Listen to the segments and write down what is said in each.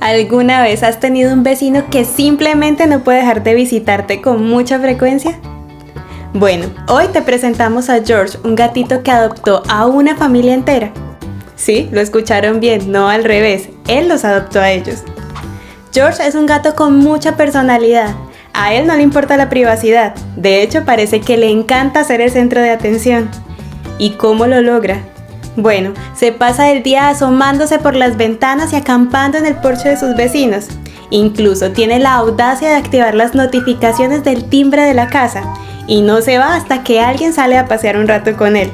¿Alguna vez has tenido un vecino que simplemente no puede dejar de visitarte con mucha frecuencia? Bueno, hoy te presentamos a George, un gatito que adoptó a una familia entera. Sí, lo escucharon bien, no al revés, él los adoptó a ellos. George es un gato con mucha personalidad. A él no le importa la privacidad, de hecho parece que le encanta ser el centro de atención. ¿Y cómo lo logra? Bueno, se pasa el día asomándose por las ventanas y acampando en el porche de sus vecinos. Incluso tiene la audacia de activar las notificaciones del timbre de la casa y no se va hasta que alguien sale a pasear un rato con él.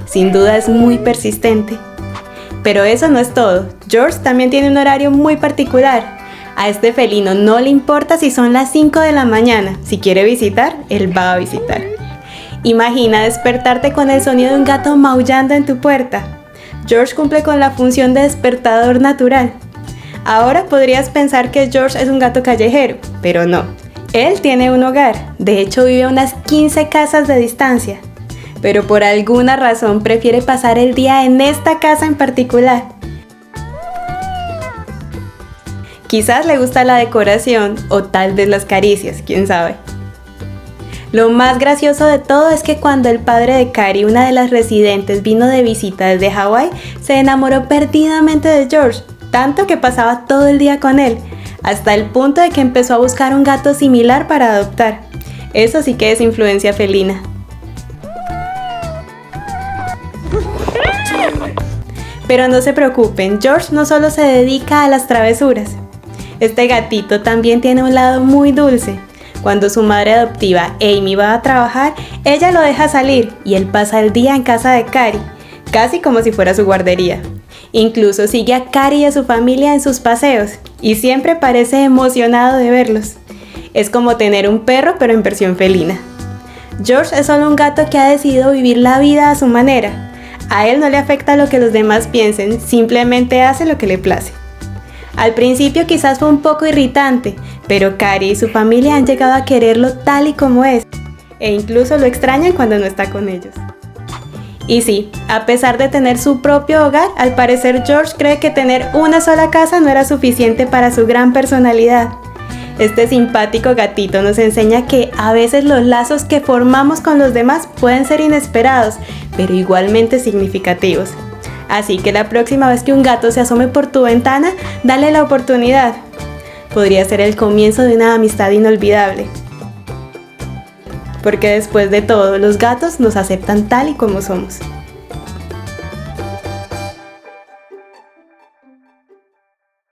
Sin duda es muy persistente. Pero eso no es todo. George también tiene un horario muy particular. A este felino no le importa si son las 5 de la mañana. Si quiere visitar, él va a visitar. Imagina despertarte con el sonido de un gato maullando en tu puerta. George cumple con la función de despertador natural. Ahora podrías pensar que George es un gato callejero, pero no. Él tiene un hogar, de hecho vive a unas 15 casas de distancia. Pero por alguna razón prefiere pasar el día en esta casa en particular. Quizás le gusta la decoración o tal vez las caricias, quién sabe. Lo más gracioso de todo es que cuando el padre de Cari, una de las residentes, vino de visita desde Hawái, se enamoró perdidamente de George, tanto que pasaba todo el día con él, hasta el punto de que empezó a buscar un gato similar para adoptar. Eso sí que es influencia felina. Pero no se preocupen, George no solo se dedica a las travesuras. Este gatito también tiene un lado muy dulce. Cuando su madre adoptiva, Amy, va a trabajar, ella lo deja salir y él pasa el día en casa de Cari, casi como si fuera su guardería. Incluso sigue a Cari y a su familia en sus paseos y siempre parece emocionado de verlos. Es como tener un perro pero en versión felina. George es solo un gato que ha decidido vivir la vida a su manera. A él no le afecta lo que los demás piensen, simplemente hace lo que le place. Al principio quizás fue un poco irritante, pero Cari y su familia han llegado a quererlo tal y como es, e incluso lo extrañan cuando no está con ellos. Y sí, a pesar de tener su propio hogar, al parecer George cree que tener una sola casa no era suficiente para su gran personalidad. Este simpático gatito nos enseña que a veces los lazos que formamos con los demás pueden ser inesperados, pero igualmente significativos. Así que la próxima vez que un gato se asome por tu ventana, dale la oportunidad. Podría ser el comienzo de una amistad inolvidable. Porque después de todo, los gatos nos aceptan tal y como somos.